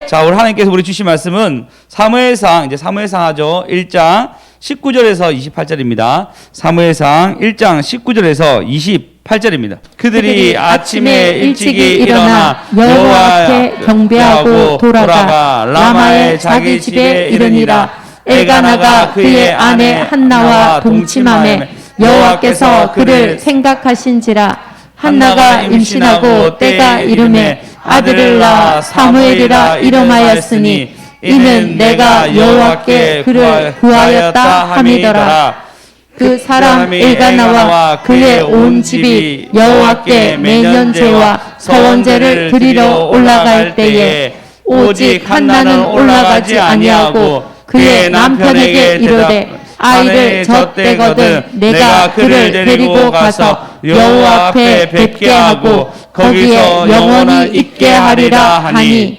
자, 오늘 하나님께서 우리 주신 말씀은 사무엘상, 이제 사무엘상 하죠. 1장 19절에서 28절입니다. 사무엘상 1장 19절에서 28절입니다. 그들이 아침에 일찍이 일어나 여호와 앞에 경배하고 돌아가 라마의 자기 집에 이르니라. 엘가나가 그의 아내 한나와 동침하매 여호와께서 그를 생각하신지라. 한나가 임신하고 때가 이르매 아들을 낳아 사무엘이라 이름하였으니 이는 내가 여호와께 그를 구하였다 함이더라. 그 사람 엘가나와 그의 온 집이 여호와께 매년제와 서원제를 드리러 올라갈 때에 오직 한나는 올라가지 아니하고 그의 남편에게 이르되 아이를 젖대거든 내가 그를 데리고 가서 여호와 앞에 뵙게 하고 거기에 영원히 있게 하리라 하니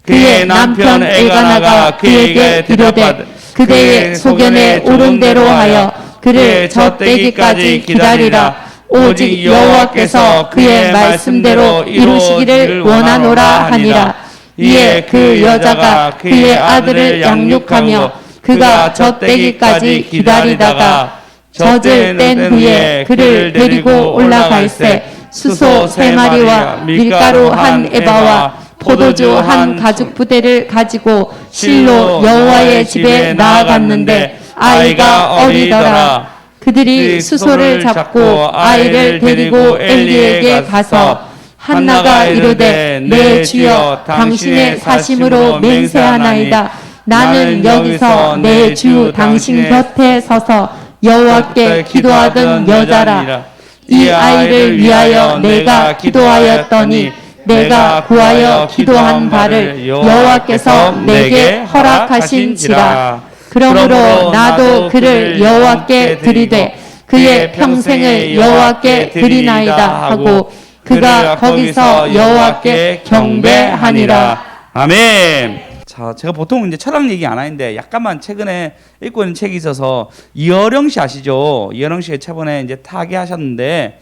그의 남편 엘가나가 그에게 이르되 그대의 소견에 옳은 대로 하여 그를 젖대기까지 기다리라. 오직 여호와께서 그의 말씀대로 이루시기를 원하노라 하니라. 이에 그 여자가 그의 아들을 양육하며 그가 젖대기까지 기다리다가 젖을 뗀 후에 그를 데리고 올라갈새 수소 3마리와 밀가루 1에바와 포도주 1가죽부대를 가지고 실로 여호와의 집에 나아갔는데 아이가 어리더라. 그들이 수소를 잡고 아이를 데리고 엘리에게 가서 한나가 이르되 내 주여 당신의 사심으로 맹세하나이다. 나는 여기서 내 주 당신 곁에 서서 여호와께 기도하던 여자라. 이 아이를 위하여 내가 기도하였더니 내가 구하여 기도한 바를 여호와께서 내게 허락하신지라. 그러므로 나도 그를 여호와께 드리되 그의 평생을 여호와께 드리나이다 하고 그가 거기서 여호와께 경배하니라. 아멘. 자, 제가 보통 이제 철학 얘기 안 하는데 약간만 최근에 읽고 있는 책이 있어서 이어령 씨 아시죠? 이어령 씨가 최근에 이제 타계하셨는데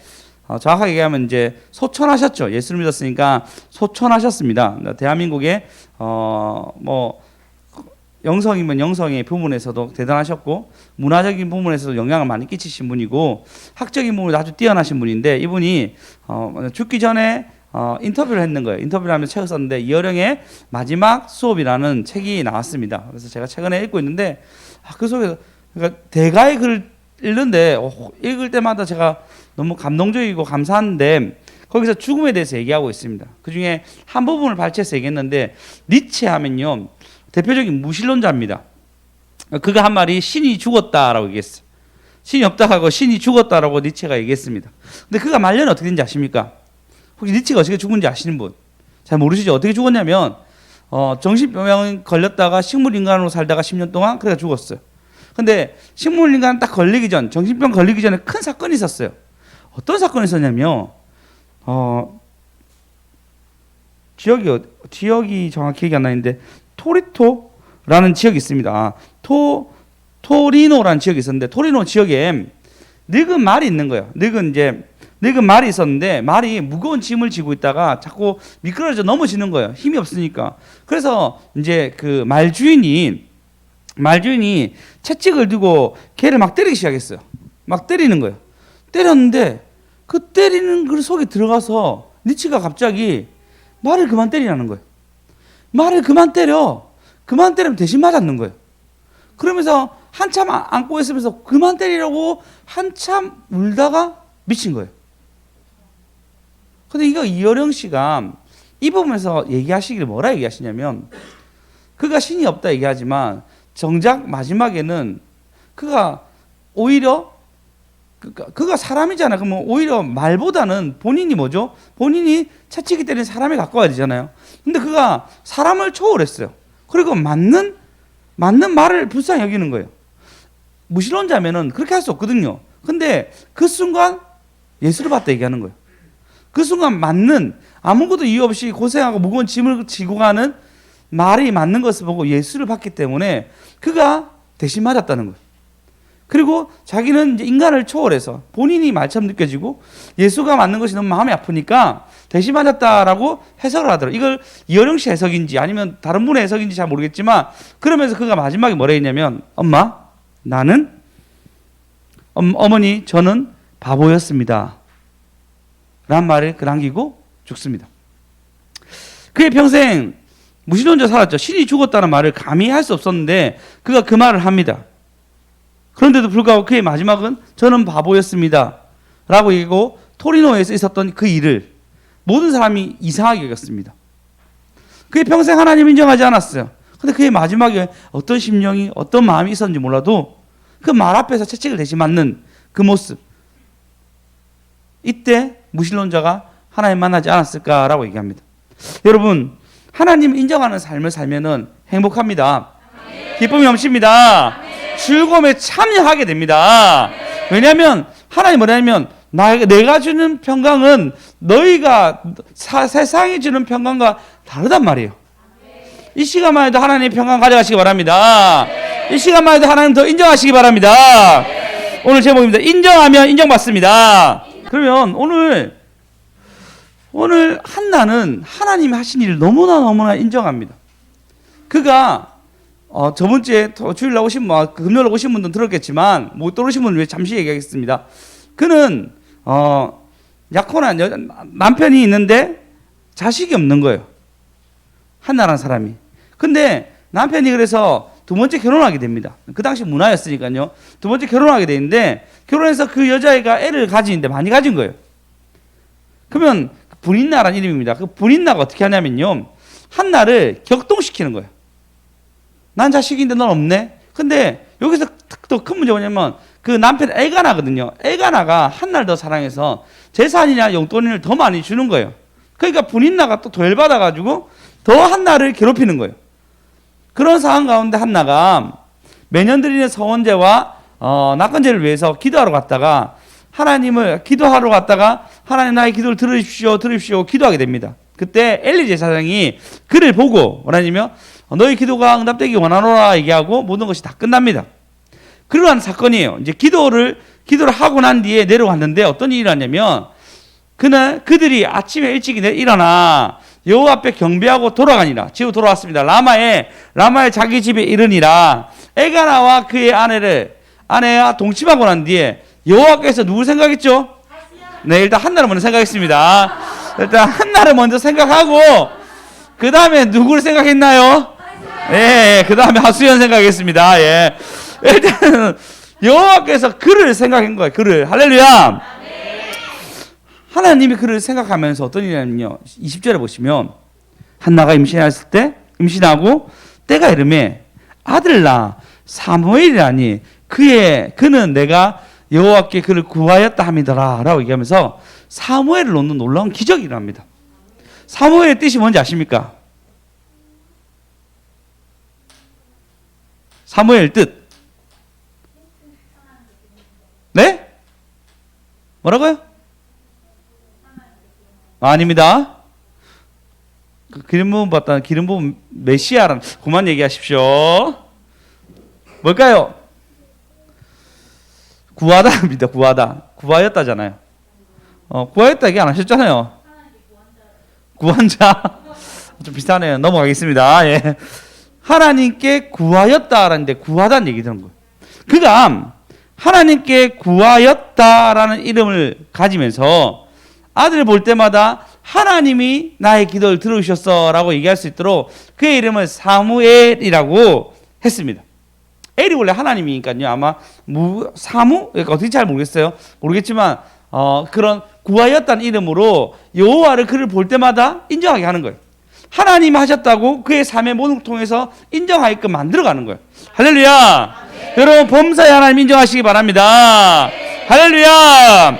정확하게 얘기하면 이제 소천하셨죠. 예수를 믿었으니까 소천하셨습니다. 대한민국의 뭐 영성이면 영성의 부분에서도 대단하셨고 문화적인 부분에서도 영향을 많이 끼치신 분이고 학적인 부분에도 아주 뛰어나신 분인데 이분이 죽기 전에 인터뷰를 했는 거예요. 인터뷰를 하면서 책을 썼는데 이어령의 마지막 수업이라는 책이 나왔습니다. 그래서 제가 최근에 읽고 있는데 그 속에서 그러니까 대가의 글을 읽는데 읽을 때마다 제가 너무 감동적이고 감사한데 거기서 죽음에 대해서 얘기하고 있습니다. 그 중에 한 부분을 발췌해서 얘기했는데 니체 하면요 대표적인 무신론자입니다. 그가 한 말이 신이 죽었다라고 얘기했어요. 신이 없다 하고 신이 죽었다라고 니체가 얘기했습니다. 근데 그가 말년에 어떻게 된지 아십니까? 혹시 니체가 어떻게 죽은지 아시는 분? 잘 모르시죠? 어떻게 죽었냐면 정신병 걸렸다가 식물인간으로 살다가 10년 동안 그래가 죽었어요. 근데 식물인간 딱 걸리기 전, 정신병 걸리기 전에 큰 사건이 있었어요. 어떤 사건이 있었냐면 지역이 정확히 기억이 안 나는데 토리토라는 지역이 있습니다. 토리노라는 지역이 있었는데 토리노 지역에 늙은 말이 있는 거예요. 늙은 말이 있었는데 말이 무거운 짐을 지고 있다가 자꾸 미끄러져 넘어지는 거예요. 힘이 없으니까. 그래서 이제 그 말주인이 채찍을 들고 걔를 막 때리기 시작했어요. 막 때리는 거예요. 때렸는데 그 때리는 그 속에 들어가서 니치가 갑자기 말을 그만 때리라는 거예요. 말을 그만 때려. 그만 때리면 대신 맞았는 거예요. 그러면서 한참 안고 있으면서 그만 때리라고 한참 울다가 미친 거예요. 근데 이거 이어령 씨가 이 부분에서 얘기하시기를 뭐라 얘기하시냐면 그가 신이 없다 얘기하지만 정작 마지막에는 그가 오히려 그가 사람이잖아. 그러면 오히려 말보다는 본인이 뭐죠? 본인이 채찍이 때린 사람에 가까워야 되잖아요. 근데 그가 사람을 초월했어요. 그리고 맞는 말을 불쌍히 여기는 거예요. 무신론자면은 그렇게 할 수 없거든요. 근데 그 순간 예수를 봤다 얘기하는 거예요. 그 순간 맞는 아무것도 이유 없이 고생하고 무거운 짐을 지고 가는 말이 맞는 것을 보고 예수를 봤기 때문에 그가 대신 맞았다는 거예요. 그리고 자기는 이제 인간을 초월해서 본인이 말처럼 느껴지고 예수가 맞는 것이 너무 마음이 아프니까 대신 맞았다라고 해석을 하더라고요. 이걸 이어령 씨 해석인지 아니면 다른 분의 해석인지 잘 모르겠지만 그러면서 그가 마지막에 뭐라 했냐면 엄마 나는 어머니 저는 바보였습니다 라는 말을 남기고 죽습니다. 그의 평생 무신론자 살았죠. 신이 죽었다는 말을 감히 할 수 없었는데 그가 그 말을 합니다. 그런데도 불구하고 그의 마지막은 저는 바보였습니다 라고 얘기하고 토리노에서 있었던 그 일을 모든 사람이 이상하게 여겼습니다. 그의 평생 하나님 인정하지 않았어요. 근데 그의 마지막에 어떤 심령이 어떤 마음이 있었는지 몰라도 그 말 앞에서 채찍을 대신 맞는 그 모습, 이때 무신론자가 하나님 만나지 않았을까라고 얘기합니다. 여러분 하나님 인정하는 삶을 살면은 행복합니다. 기쁨이 넘칩니다. 즐거움에 참여하게 됩니다. 왜냐하면 하나님 뭐냐면 내가 주는 평강은 너희가 세상이 주는 평강과 다르단 말이에요. 이 시간만 해도 하나님의 평강 가져가시기 바랍니다. 이 시간만 해도 하나님 더 인정하시기 바랍니다. 오늘 제목입니다. 인정하면 인정받습니다. 그러면 오늘 한나는 하나님이 하신 일을 너무나 인정합니다. 그가 저번 주에 주일날 오신 금요일 오신 분들은 들었겠지만 못 들으신 분을 위해 잠시 얘기하겠습니다. 그는 약혼한 남편이 있는데 자식이 없는 거예요. 한나라는 사람이. 근데 남편이 그래서 두 번째 결혼하게 됩니다. 그 당시 문화였으니까요. 두 번째 결혼하게 되는데 결혼해서 그 여자애가 애를 가지는데 많이 가진 거예요. 그러면 분인나라는 이름입니다. 그 분인나가 어떻게 하냐면요. 한나를 격동시키는 거예요. 난 자식인데 넌 없네. 근데 여기서 더 큰 문제가 뭐냐면 그 남편 엘가나거든요. 엘가나가 한나를 더 사랑해서 재산이나 용돈을 더 많이 주는 거예요. 그러니까 분인나가 또 더 열받아가지고 더 한나를 괴롭히는 거예요. 그런 상황 가운데 한나가 매년 드리는 서원제와 낙헌제를 위해서 기도하러 갔다가 하나님 나의 기도를 들으십시오 기도하게 됩니다. 그때 엘리 제사장이 그를 보고 뭐라냐면 너희 기도가 응답되기 원하노라 얘기하고 모든 것이 다 끝납니다. 그러한 사건이에요. 이제 기도를 하고 난 뒤에 내려갔는데 어떤 일이 일어났냐면 그들이 아침에 일찍 일어나 여호와 앞에 경배하고 돌아가니라. 지금 돌아왔습니다. 라마에 자기 집에 이르니라. 엘가나와 그의 아내가 동침하고 난 뒤에 여호와께서 누굴 생각했죠? 네, 일단 한나를 먼저 생각했습니다. 일단 한나를 먼저 생각하고 그 다음에 누구를 생각했나요? 예, 그 다음에 하수연 생각했습니다. 예, 일단 여호와께서 그를 생각한 거예요. 그를. 할렐루야. 하나님이 그를 생각하면서 어떤 일이냐면요. 20절에 보시면 한나가 임신하고 때가 이르매 아들 낳아 사무엘이라니 그는 내가 여호와께 그를 구하였다 함이더라 라고 얘기하면서 사무엘을 놓는 놀라운 기적이 일어납니다. 사무엘의 뜻이 뭔지 아십니까? 사무엘 뜻. 네? 뭐라고요? 아닙니다. 그 기름 부음 봤다. 기름 부음 메시아라는 그만 얘기하십시오. 뭘까요? 구하다입니다. 구하였다잖아요. 구하였다 얘기 안 하셨잖아요. 구한자. 좀 비슷하네요. 넘어가겠습니다. 예. 하나님께 구하였다라는데 구하다는 얘기 들은 거예요. 그가 하나님께 구하였다라는 이름을 가지면서 아들을 볼 때마다 하나님이 나의 기도를 들으셨어라고 얘기할 수 있도록 그의 이름을 사무엘이라고 했습니다. 엘이 원래 하나님이니까요. 아마 그러니까 어떻게 잘 모르겠지만 그런 구하였다는 이름으로 여호와를 그를 볼 때마다 인정하게 하는 거예요. 하나님이 하셨다고 그의 삶의 모든 통해서 인정하게끔 만들어가는 거예요. 할렐루야. 여러분 범사에 하나님 인정하시기 바랍니다. 할렐루야.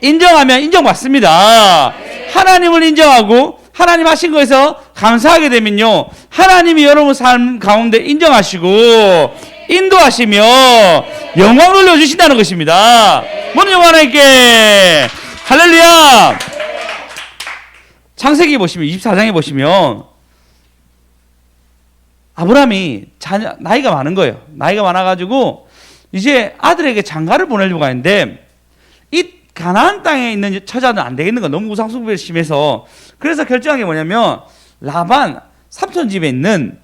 인정하면 인정받습니다. 하나님을 인정하고 하나님 하신 거에서 감사하게 되면요, 하나님이 여러분 삶 가운데 인정하시고 인도하시며 영광을 올려주신다는 것입니다. 모든 영광 하나님께. 할렐루야. 창세기 보시면 24장에 보시면 아브라함이 나이가 많은 거예요. 나이가 많아가지고 이제 아들에게 장가를 보내려고 하는데 이 가나안 땅에 있는 처자는 안 되겠는 거, 너무 우상 숭배가 심해서. 그래서 결정한 게 뭐냐면 라반 삼촌 집에 있는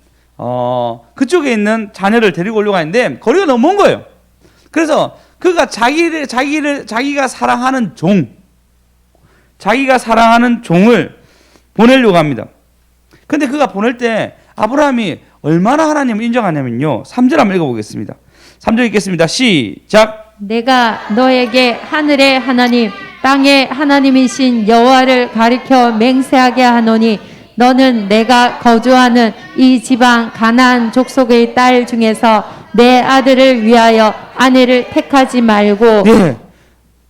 그쪽에 있는 자녀를 데리고 오려고 하는데 거리가 너무 먼 거예요. 그래서 그가 자기가 사랑하는 종을 보내려고 합니다. 근데 그가 보낼 때 아브라함이 얼마나 하나님을 인정하냐면요, 3절 한번 읽어보겠습니다. 3절 읽겠습니다. 시작. 내가 너에게 하늘의 하나님 땅의 하나님이신 여호와를 가리켜 맹세하게 하노니 너는 내가 거주하는 이 지방 가나안 족속의 딸 중에서 내 아들을 위하여 아내를 택하지 말고. 네,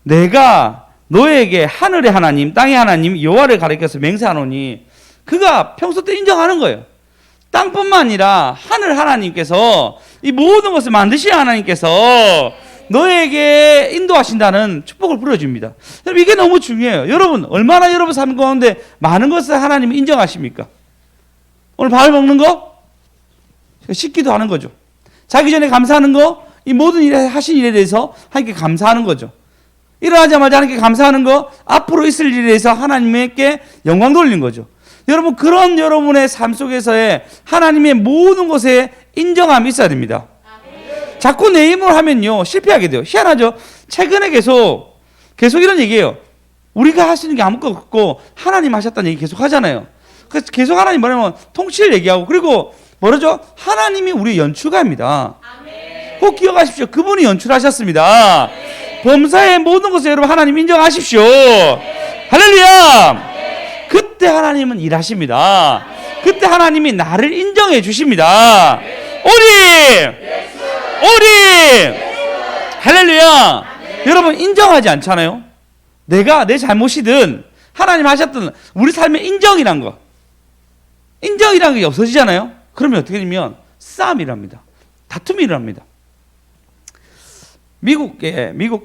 내가 너에게 하늘의 하나님 땅의 하나님 여호와를 가리켜서 맹세하노니, 그가 평소 때 인정하는 거예요. 땅뿐만 아니라 하늘 하나님께서 이 모든 것을 만드신 하나님께서 너에게 인도하신다는 축복을 부려줍니다. 여러분, 이게 너무 중요해요. 여러분, 얼마나 여러분 삶 가운데 많은 것을 하나님이 인정하십니까? 오늘 밥 먹는 거? 씻기도 하는 거죠. 자기 전에 감사하는 거? 이 모든 일에 하신 일에 대해서 하나님께 감사하는 거죠. 일어나자마자 하나님께 감사하는 거, 앞으로 있을 일에 대해서 하나님께 영광 돌리는 거죠. 여러분, 그런 여러분의 삶 속에서의 하나님의 모든 것에 인정함이 있어야 됩니다. 자꾸 내 힘을 하면요 실패하게 돼요. 희한하죠. 최근에 계속 이런 얘기예요. 우리가 할 수 있는 게 아무것도 없고 하나님 하셨다는 얘기 계속 하잖아요. 그래서 계속 하나님 뭐냐면 통치를 얘기하고, 그리고 뭐라죠? 하나님이 우리의 연출가입니다. 꼭 기억하십시오. 그분이 연출하셨습니다. 범사의 모든 것을 여러분 하나님 인정하십시오. 할렐루야. 그때 하나님은 일하십니다. 그때 하나님이 나를 인정해 주십니다. 오리! 할렐루야! 여러분, 인정하지 않잖아요? 내가 내 잘못이든 하나님 하셨던 우리 삶의 인정이란 거, 인정이란 게 없어지잖아요? 그러면 어떻게 되면 싸움이 일어납니다. 다툼이 일어납니다. 미국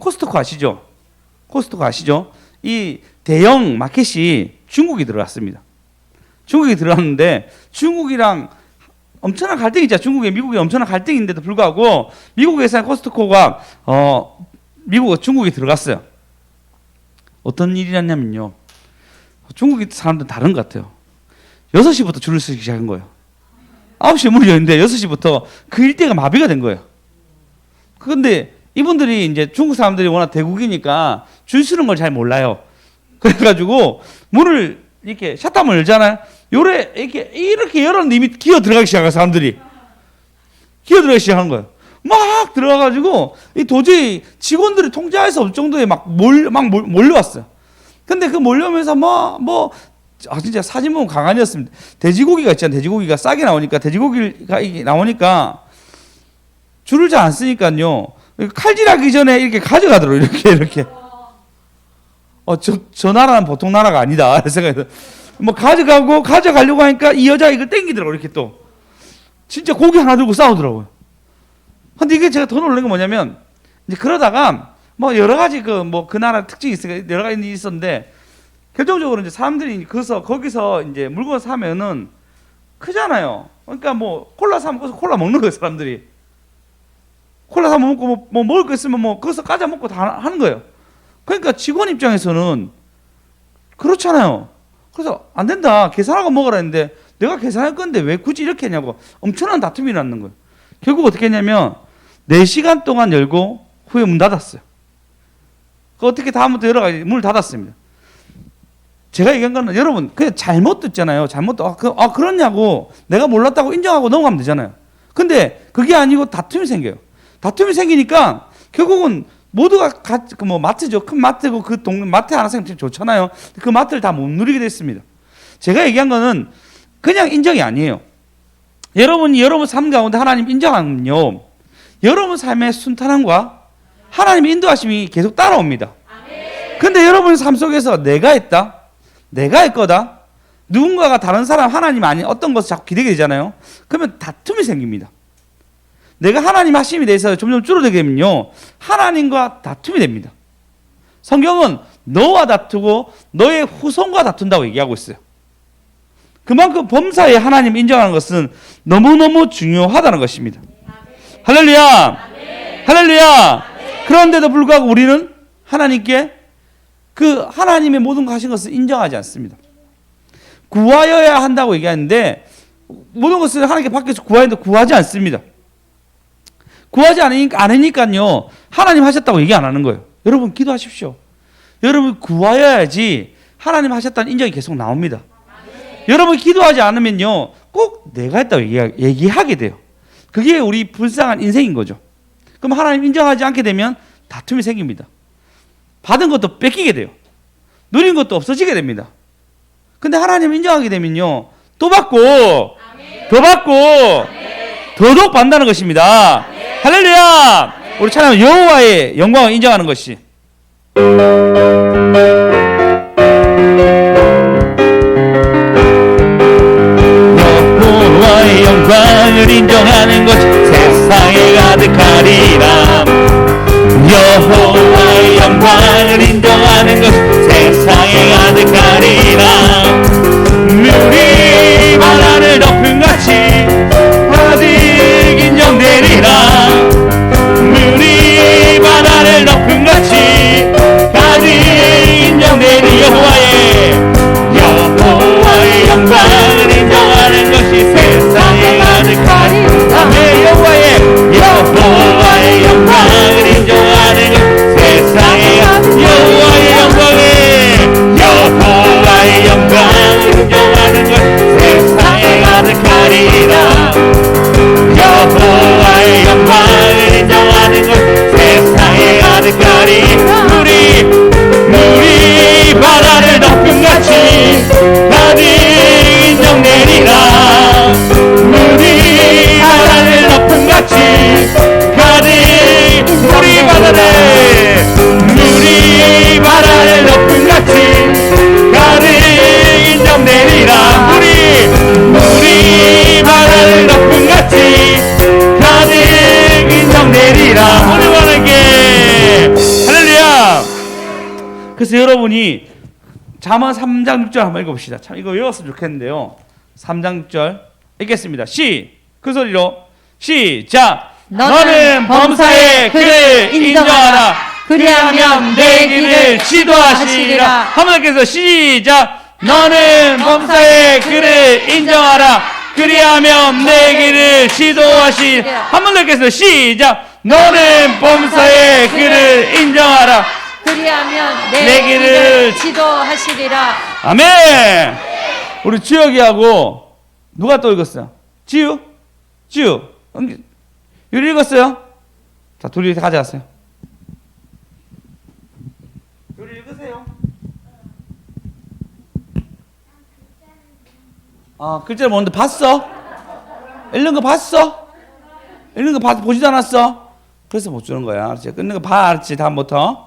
코스트코 아시죠? 코스트코 아시죠? 이 대형 마켓이 중국이 들어왔습니다. 중국이 들어왔는데 중국이랑 엄청난 갈등이 있죠. 중국에 미국이 엄청난 갈등인데도 불구하고 미국에서 코스트코가 중국에 들어갔어요. 어떤 일이냐면요, 중국 사람들은 다른 것 같아요. 6시부터 줄을 서기 시작한 거예요. 9시에 문이 열렸는데 6시부터 그 일대가 마비가 된 거예요. 그런데 이분들이 이제 중국 사람들이 워낙 대국이니까 줄 서는 걸 잘 몰라요. 그래가지고 문을 이렇게 샷다문 열잖아요. 이렇게 열었는데 이미 기어 들어가기 시작한 사람들이 기어 들어가기 시작한 거예요. 막 들어가가지고 도저히 직원들이 통제할 수 없을 정도에 막 몰려왔어요. 근데 그 몰려오면서 진짜 사진 보면 강한이었습니다. 돼지고기가 있잖아요. 돼지고기가 싸게 나오니까, 돼지고기가 나오니까 줄을 잘 안 쓰니까요, 칼질하기 전에 이렇게 가져가더라고요. 이렇게. 저 나라는 보통 나라가 아니다. 생각해서 가져가려고 하니까 이 여자가 이걸 땡기더라고요. 이렇게 또. 진짜 고기 하나 들고 싸우더라고요. 근데 이게 제가 더 놀란 게 뭐냐면, 이제 그러다가 여러 가지 그 나라 특징이 있으니까 여러 가지 일이 있었는데, 결정적으로 이제 사람들이 거기서 이제 물건 사면은 크잖아요. 그러니까 콜라 사면 거기서 콜라 먹는 거예요, 사람들이. 콜라 사면 먹고 먹을 거 있으면 거기서 까자 먹고 다 하는 거예요. 그러니까 직원 입장에서는 그렇잖아요. 그래서 안 된다, 계산하고 먹으라 했는데 내가 계산할 건데 왜 굳이 이렇게 했냐고 엄청난 다툼이 났는 거예요. 결국 어떻게 했냐면 4시간 동안 열고 후에 문 닫았어요. 어떻게 다음부터 여러 가지 문을 닫았습니다. 제가 얘기한 거는, 여러분 그냥 잘못 듣잖아요. 그렇냐고 내가 몰랐다고 인정하고 넘어가면 되잖아요. 근데 그게 아니고 다툼이 생겨요. 다툼이 생기니까 결국은 모두가 마트죠. 큰 마트고 그 동네 마트 하나 생기면 좋잖아요. 그 마트를 다 못 누리게 됐습니다. 제가 얘기한 거는 그냥 인정이 아니에요. 여러분이 여러분 삶 가운데 하나님 인정하면요, 여러분 삶의 순탄함과 하나님의 인도하심이 계속 따라옵니다. 근데 여러분의 삶 속에서 내가 했다, 내가 할 거다, 누군가가 다른 사람, 하나님 아닌 어떤 것을 자꾸 기대게 되잖아요. 그러면 다툼이 생깁니다. 내가 하나님 하심에 대해서 점점 줄어들게 되면요, 하나님과 다툼이 됩니다. 성경은 너와 다투고 너의 후손과 다툰다고 얘기하고 있어요. 그만큼 범사에 하나님 인정하는 것은 너무너무 중요하다는 것입니다. 할렐루야! 할렐루야. 그런데도 불구하고 우리는 하나님께 그 하나님의 모든 거 하신 것을 인정하지 않습니다. 구하여야 한다고 얘기하는데 모든 것을 하나님께 밖에서 구하는데 구하지 않습니다. 구하지 않으니까요 하나님 하셨다고 얘기 안 하는 거예요. 여러분 기도하십시오. 여러분 구하여야지 하나님 하셨다는 인정이 계속 나옵니다. 여러분 기도하지 않으면요 꼭 내가 했다고 얘기하게 돼요. 그게 우리 불쌍한 인생인 거죠. 그럼 하나님 인정하지 않게 되면 다툼이 생깁니다. 받은 것도 뺏기게 돼요. 누린 것도 없어지게 됩니다. 근데 하나님 인정하게 되면요 또 받고 더 받고 더더욱 받는다는 것입니다. 할렐루야. 우리 찬양 여호와의 영광을 인정하는 것이 여호와의 영광을 인정하는 것이 세상에 가득하리라. 여호와의 영광을 인정하는 것이 세상에 가득하리라. 물이 바다를 덮음같이 가득 인정되리라. 물이 바다를 덮음같이 가득 인정되리. 여호와의 영광을 인정하는 것이 세상에 가득하리라. 여호와의 영광을 인정하는 것 세상에 여호와의 영광을 인정하는 것 세상에 가득하리라. 여호와의 영광을 인정하는 것 세상에 가득하리라. 물이 바다를 덮음같이 가득 인정되리라. 물이 바다를 덮음같이 가득 물이 바다를 덮음같이 가득 인정되리라. 물이 바다를 덮음같이 가득 인정되리라. 오늘 바라게 할렐루야. 그래서 여러분이 잠언 3장 6절 한번 읽어봅시다. 참 이거 외웠으면 좋겠는데요. 3장 6절 읽겠습니다. 그 소리로 시작. 너는 범사의 그를 인정하라. 그리하면 내 길을 지도하시리라. 한번 더해서 시작. 너는 범사의 그를 인정하라. 그리하면 내 길을 지도하시리라. 한번 더해서 시작. 너는 범사의 그를 인정하라. 그리하면 내 길을 지도하시리라. 아멘. 우리 지혁이하고 누가 또 읽었어요? 지유? 유리 읽었어요? 자, 둘이 가져왔어요. 유리 읽으세요. 글자를 보는데 봤어? 읽는 거 봤어? 읽는 거 보지도 않았어? 그래서 못 주는 거야. 알았지? 읽는 거 봐, 알았지? 다음부터.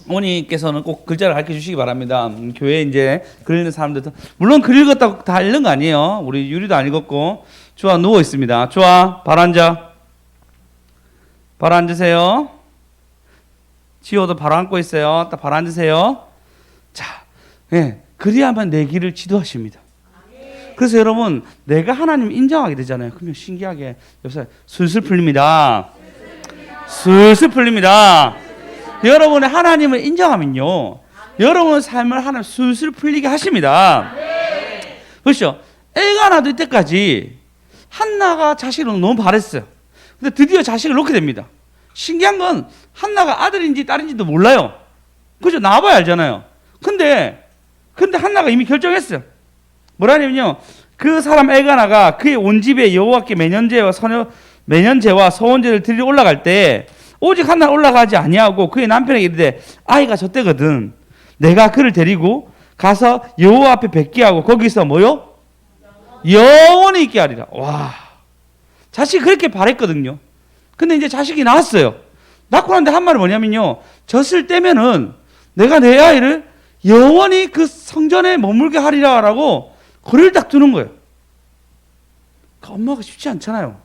어머니께서는 꼭 글자를 가르쳐 주시기 바랍니다. 교회에 이제 글 읽는 사람들도 물론 글 읽었다고 다 읽는 거 아니에요. 우리 유리도 안 읽었고. 주아 누워 있습니다. 주아 바로 앉아. 바로 앉으세요. 지호도 바로 앉고 있어요. 딱 바로 앉으세요. 자, 그리하면 내 길을 지도하십니다. 그래서 여러분 내가 하나님 인정하게 되잖아요. 그러면 신기하게 옆에 술술 풀립니다. 술술 풀립니다. 여러분의 하나님을 인정하면요 여러분의 삶을 하나님 술술 풀리게 하십니다. 그렇죠? 애가 나도 이때까지 한나가 자식을 너무 바랬어요. 근데 드디어 자식을 놓게 됩니다. 신기한 건 한나가 아들인지 딸인지도 몰라요. 그죠? 나와봐야 알잖아요. 근데 한나가 이미 결정했어요. 뭐라냐면요 그 사람 엘가나가 그의 온 집에 여호와께 매년제와 서원제를 드리러 올라갈 때 오직 한날 올라가지 아니하고 그의 남편에게 이르되 아이가 젖대거든 내가 그를 데리고 가서 여호와 앞에 뵙게 하고 거기서 뭐요? 영원히 있게 하리라. 와, 자식이 그렇게 바랬거든요. 근데 이제 자식이 낳았어요. 낳고 났는데 한 말이 뭐냐면요 젖을 떼면은 내가 내 아이를 영원히 그 성전에 머물게 하리라 라고 거리를 딱 두는 거예요. 그 엄마가 쉽지 않잖아요.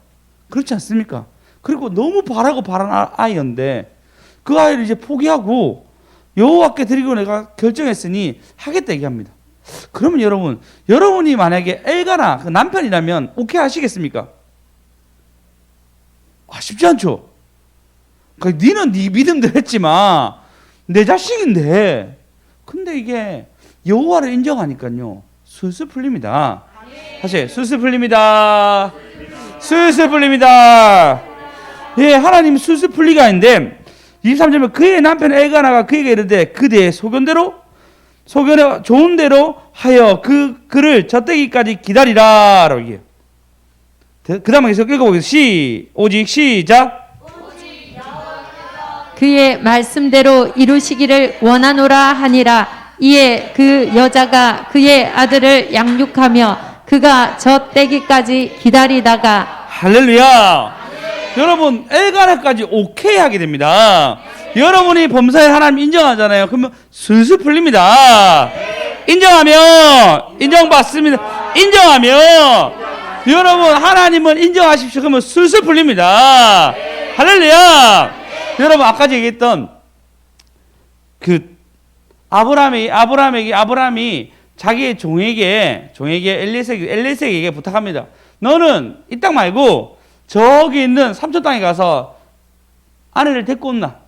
그렇지 않습니까? 그리고 너무 바라고 바란 아이였는데 그 아이를 이제 포기하고 여호와께 드리고 내가 결정했으니 하겠다 얘기합니다. 그러면 여러분이 만약에 엘가나 그 남편이라면 오케이 하시겠습니까? 쉽지 않죠. 그러니까 니는 네 믿음대로 했지만 내 자식인데, 근데 이게 여호와를 인정하니까요 술술 풀립니다. 사실 술술 풀립니다. 술술 풀립니다. 예, 하나님 술술 풀리가 아닌데 23절에 그의 남편 엘가나가 그에게 이르되 그대의 소견대로 좋은 대로 하여 그를 젖되기까지 기다리라 라고 얘기해요. 그 다음에 계속 읽어보겠습니다. 오직 시작. 그의 말씀대로 이루시기를 원하노라 하니라. 이에 그 여자가 그의 아들을 양육하며 그가 젖되기까지 기다리다가 할렐루야. 여러분 엘가나까지 오케이 하게 됩니다. 여러분이 범사에 하나님 인정하잖아요. 그러면 슬슬 풀립니다. 인정하면 인정받습니다. 인정하면 여러분 하나님은 인정하십시오. 그러면 슬슬 풀립니다. 할렐루야. 여러분 아까 얘기했던 그 아브라함이 자기의 종에게 엘리에셀에게 부탁합니다. 너는 이 땅 말고 저기 있는 삼촌 땅에 가서 아내를 데리고 온나.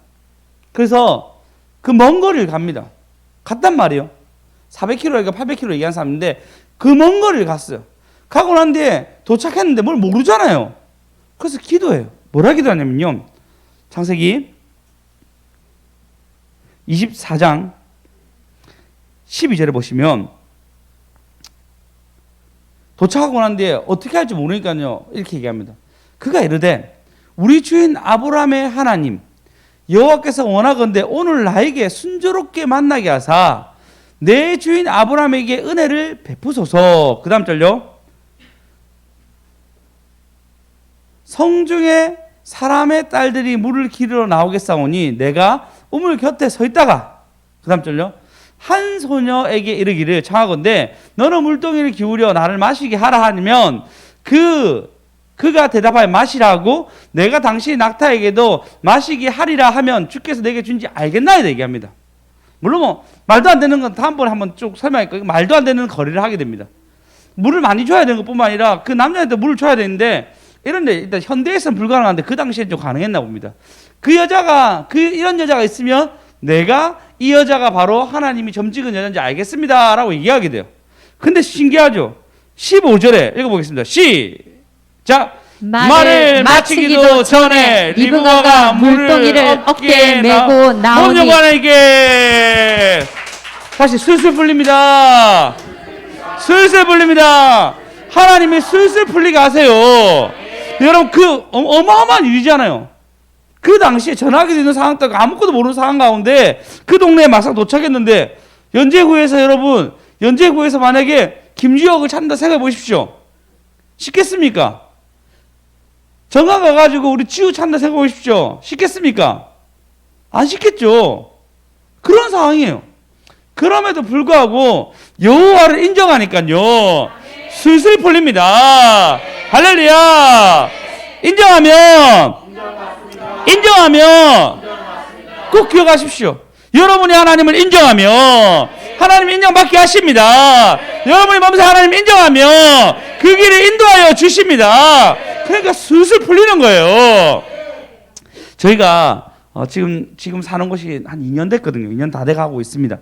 그래서 그 먼 거리를 갑니다. 갔단 말이에요. 400km인가 800km 얘기한 사람인데 그 먼 거리를 갔어요. 가고 난 뒤에 도착했는데 뭘 모르잖아요. 그래서 기도해요. 뭐라 기도하냐면요. 창세기 24장 12절에 보시면 도착하고 난 뒤에 어떻게 할지 모르니까요. 이렇게 얘기합니다. 그가 이르되 우리 주인 아브라함의 하나님 여호와께서 원하건대 오늘 나에게 순조롭게 만나게 하사 내 주인 아브라함에게 은혜를 베푸소서. 그 다음 절요. 성중에 사람의 딸들이 물을 기르러 나오겠사오니 내가 우물 곁에 서 있다가 그 다음 절요. 한 소녀에게 이르기를 청하건대 너는 물동이를 기울여 나를 마시게 하라 하면 그가 대답하여 마시라고 내가 당신 낙타에게도 마시게 하리라 하면 주께서 내게 준지 알겠나이다 얘기합니다. 물론 뭐 말도 안 되는 건 다음번에 한번 쭉 설명할 거예요. 말도 안 되는 거리를 하게 됩니다. 물을 많이 줘야 되는 것뿐만 아니라 그 남자한테 물을 줘야 되는데 이런데 일단 현대에서는 불가능한데 그 당시엔 좀 가능했나 봅니다. 이런 여자가 있으면 내가 이 여자가 바로 하나님이 점찍은 여자인지 알겠습니다 라고 얘기하게 돼요. 근데 신기하죠. 15절에 읽어보겠습니다. 시작. 말을 마치기도 전에 리브가가 물동이를 어깨에 메고 나오니 본여관에게 다시 슬슬 풀립니다. 슬슬 풀립니다. 하나님이 슬슬 풀리게 하세요. 여러분 그 어마어마한 일이잖아요. 그 당시에 전화기 되는 상황 때 아무것도 모르는 상황 가운데 그 동네에 막상 도착했는데 연제구에서 만약에 김주혁을 찾는다 생각해 보십시오. 쉽겠습니까? 전화 가가지고 우리 지우 찾는다 생각해 보십시오. 쉽겠습니까? 안 쉽겠죠. 그런 상황이에요. 그럼에도 불구하고 여호와를 인정하니까요 슬슬 풀립니다. 할렐루야. 인정하면 꼭 기억하십시오. 여러분이 하나님을 인정하면 하나님이 인정받게 하십니다. 여러분이 몸소 하나님 인정하면 그 길을 인도하여 주십니다. 그러니까 슬슬 풀리는 거예요. 저희가 지금 사는 곳이 한 2년 됐거든요. 2년 다 돼가고 있습니다.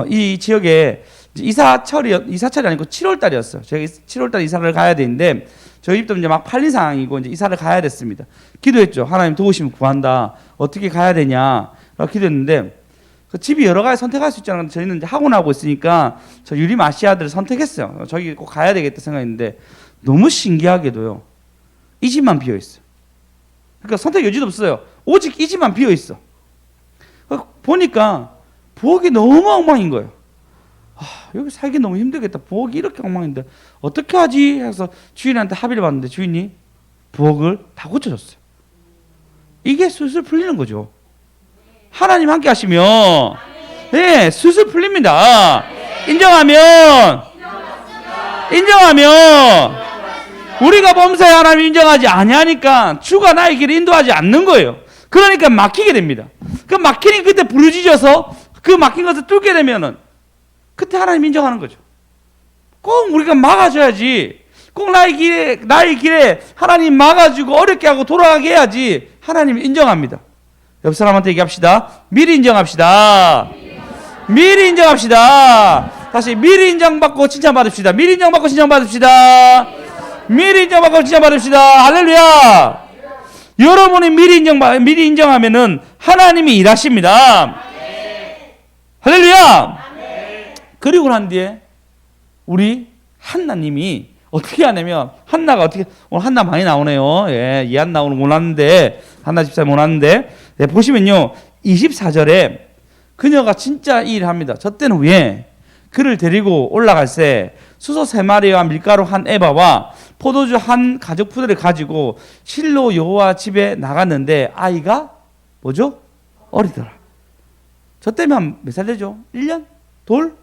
이 지역에 이사철이 아니고 7월 달이었어요. 저희가 7월 달 이사를 가야 되는데 저희 집도 이제 막 팔린 상황이고 이제 이사를 가야 됐습니다. 기도했죠. 하나님 도우시면 구한다. 어떻게 가야 되냐? 라고 기도했는데 그 집이 여러 가지 선택할 수 있잖아요. 저희는 이제 학원하고 있으니까 저 유리마시아들을 선택했어요. 저기 꼭 가야 되겠다 생각했는데 너무 신기하게도요. 이 집만 비어 있어요. 그러니까 선택 여지도 없어요. 오직 이 집만 비어 있어. 보니까 부엌이 너무 엉망인 거예요. 여기 살기 너무 힘들겠다. 부엌이 이렇게 엉망인데 어떻게 하지? 해서 주인한테 합의를 봤는데 주인이 부엌을 다 고쳐줬어요. 이게 슬슬 풀리는 거죠. 하나님 함께 하시면 네, 슬슬 풀립니다. 인정하면 우리가 범사에 하나님 인정하지 아니하니까 주가 나의 길을 인도하지 않는 거예요. 그러니까 막히게 됩니다. 그 막히니 그때 부르짖어서 그 막힌 것을 뚫게 되면은 그때 하나님 인정하는 거죠. 꼭 우리가 막아줘야지. 꼭 나의 길에 하나님 막아주고 어렵게 하고 돌아가게 해야지 하나님 인정합니다. 옆 사람한테 얘기합시다. 미리 인정합시다. 미리 인정합시다. 다시 미리 인정받고 칭찬받읍시다. 미리 인정받고 칭찬받읍시다. 미리 인정받고 칭찬받읍시다. 할렐루야. 여러분이 미리 인정하면은 하나님이 일하십니다. 할렐루야. 그리고 난 뒤에 우리 한나님이 어떻게 하냐면, 한나가 어떻게, 오늘 한나 많이 나오네요. 예, 이한나 오늘 못 왔는데, 한나 집사님 못 왔는데, 네, 보시면요, 24절에 그녀가 진짜 이 일을 합니다. 저 때는 왜 그를 데리고 올라갈 때 수소 3마리와 밀가루 한 에바와 포도주 한 가죽 푸대를 가지고 실로 여호와 집에 나갔는데 아이가 뭐죠? 어리더라. 저 때면 한 몇 살 되죠? 1년? 돌?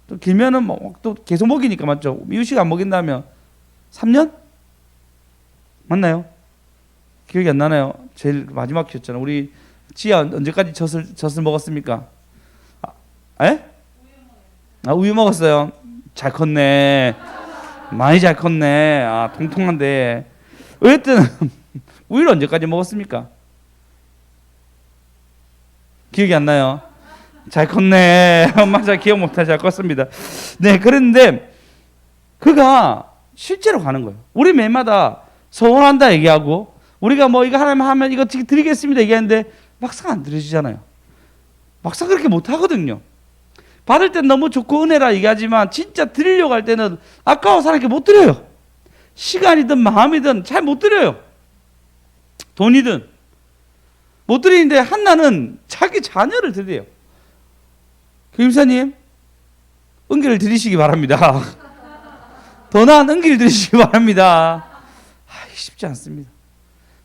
또 길면은 또 계속 먹이니까 맞죠? 이유식 안 먹인다면 3년? 맞나요? 기억이 안 나나요? 제일 마지막 키웠잖아. 우리 지아 언제까지 젖을 먹었습니까? 에? 우유 먹었어요. 잘 컸네. 많이 잘 컸네. 통통한데. 어쨌든 우유를 언제까지 먹었습니까? 기억이 안 나요. 잘 컸네. 엄마 잘 기억 못해. 잘 컸습니다. 네, 그런데 그가 실제로 가는 거예요. 우리 매마다 소원한다 얘기하고 우리가 뭐 이거 하나님 하면 이거 드리겠습니다 얘기하는데 막상 안 드려지잖아요. 막상 그렇게 못 하거든요. 받을 땐 너무 좋고 은혜라 얘기하지만 진짜 드리려고 할 때는 아까워서 하나님께 못 드려요. 시간이든 마음이든 잘 못 드려요. 돈이든 못 드리는데 한나는 자기 자녀를 드려요. 교임사님, 은기를 드리시기 바랍니다. 더 나은 은기를 드리시기 바랍니다. 쉽지 않습니다.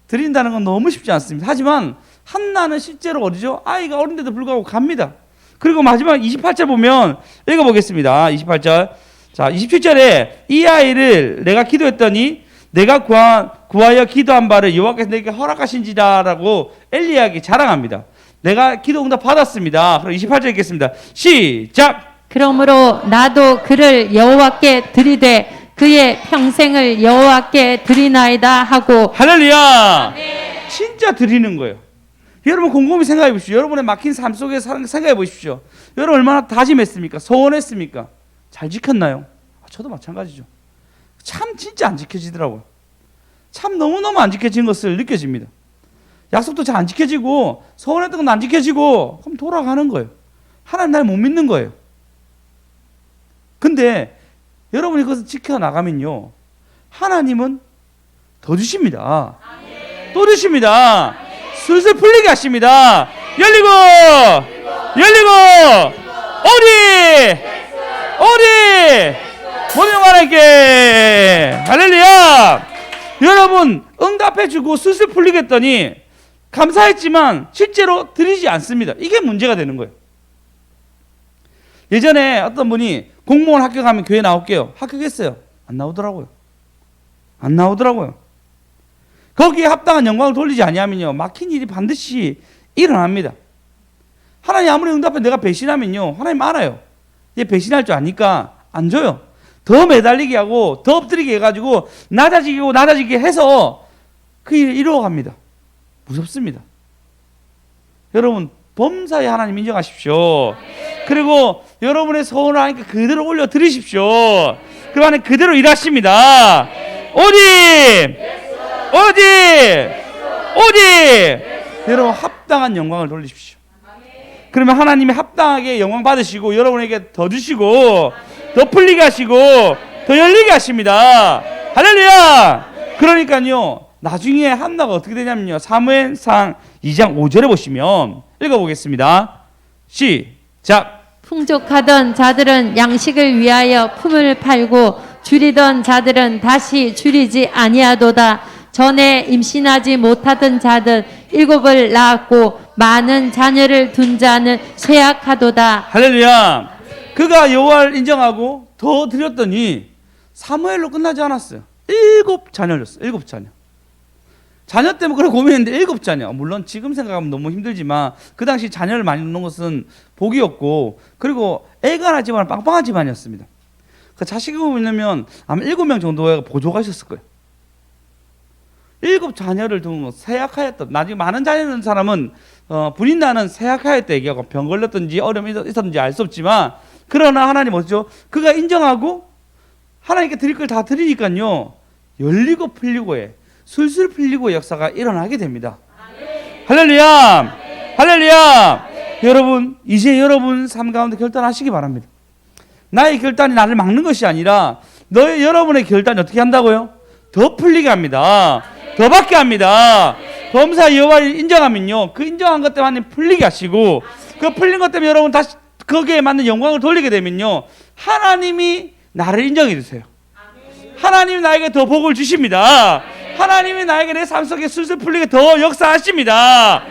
드린다는 건 너무 쉽지 않습니다. 하지만 한나는 실제로 어디죠? 아이가 어린데도 불구하고 갑니다. 그리고 마지막 28절 보면 읽어보겠습니다. 28절. 자, 27절에 이 아이를 내가 기도했더니 내가 구하여 기도한 바를 여호와께서 내게 허락하신지라라고 엘리야에게 자랑합니다. 내가 기도 응답 받았습니다. 그럼 28절 읽겠습니다. 시작. 그러므로 나도 그를 여호와께 드리되 그의 평생을 여호와께 드리나이다 하고. 할렐루야. 진짜 드리는 거예요. 여러분 곰곰이 생각해 보십시오. 여러분의 막힌 삶 속에서 생각해 보십시오. 여러분 얼마나 다짐했습니까? 소원했습니까? 잘 지켰나요? 저도 마찬가지죠. 참 진짜 안 지켜지더라고요. 참 너무너무 안 지켜진 것을 느껴집니다. 약속도 잘 안 지켜지고 소원했던 건 안 지켜지고 그럼 돌아가는 거예요. 하나님 날 못 믿는 거예요. 근데 여러분이 그것을 지켜나가면요 하나님은 더 주십니다. 또 주십니다. 슬슬 풀리게 하십니다. 열리고 오리 모든 하나님께 할렐루야. 여러분 응답해주고 슬슬 풀리게 했더니 감사했지만 실제로 드리지 않습니다. 이게 문제가 되는 거예요. 예전에 어떤 분이 공무원 합격하면 교회 나올게요. 합격했어요. 안 나오더라고요. 거기에 합당한 영광을 돌리지 아니하면요 막힌 일이 반드시 일어납니다. 하나님 아무리 응답해 내가 배신하면요 하나님 알아요. 얘 배신할 줄 아니까 안 줘요. 더 매달리게 하고 더 엎드리게 해가지고 낮아지게 해서 그 일을 이루어갑니다. 무섭습니다. 여러분 범사에 하나님 인정하십시오. 그리고 여러분의 소원을 하니까 그대로 올려 드리십시오. 그 안에 그대로 일하십니다. 오직 여러분 합당한 영광을 돌리십시오. 그러면 하나님이 합당하게 영광 받으시고 여러분에게 더 주시고 더 풀리게 하시고 더 열리게 하십니다. 할렐루야. 그러니까요 나중에 한나가 어떻게 되냐면요 사무엘상 2장 5절에 보시면 읽어보겠습니다. 시작. 풍족하던 자들은 양식을 위하여 품을 팔고 줄이던 자들은 다시 줄이지 아니하도다. 전에 임신하지 못하던 자들 7을 낳았고 많은 자녀를 둔 자는 쇠약하도다. 할렐루야. 그가 여호와를 인정하고 더 드렸더니 사무엘로 끝나지 않았어요. 7자녀를 줬어요. 7자녀. 자녀 때문에 그런 고민했는데 7자녀. 물론 지금 생각하면 너무 힘들지만 그 당시 자녀를 많이 낳는 것은 복이었고 그리고 애가 난 집안은 빵빵한 집안이었습니다. 그 자식이 보면 아마 7명 정도가 보조가 있었을 거예요. 7 자녀를 두고 세약하였다. 나중에 많은 자녀 있는 사람은 불이 나는 세약하였다 얘기하고 병 걸렸든지 어려움이 있었든지 알 수 없지만, 그러나 하나님 뭐죠? 그가 인정하고 하나님께 드릴 걸 다 드리니까요, 열리고 풀리고의 술술 풀리고의 역사가 일어나게 됩니다. 할렐루야! 할렐루야! 여러분, 이제 여러분 삶 가운데 결단하시기 바랍니다. 나의 결단이 나를 막는 것이 아니라 여러분의 결단이 어떻게 한다고요? 더 풀리게 합니다. 더 받게 합니다. 범사 여호와를 인정하면요, 그 인정한 것 때문에 풀리게 하시고, 그 풀린 것 때문에 여러분 다시 거기에 맞는 영광을 돌리게 되면요, 하나님이 나를 인정해 주세요. 하나님이 나에게 더 복을 주십니다. 하나님이 나에게 내 삶 속에 술술 풀리게 더 역사하십니다.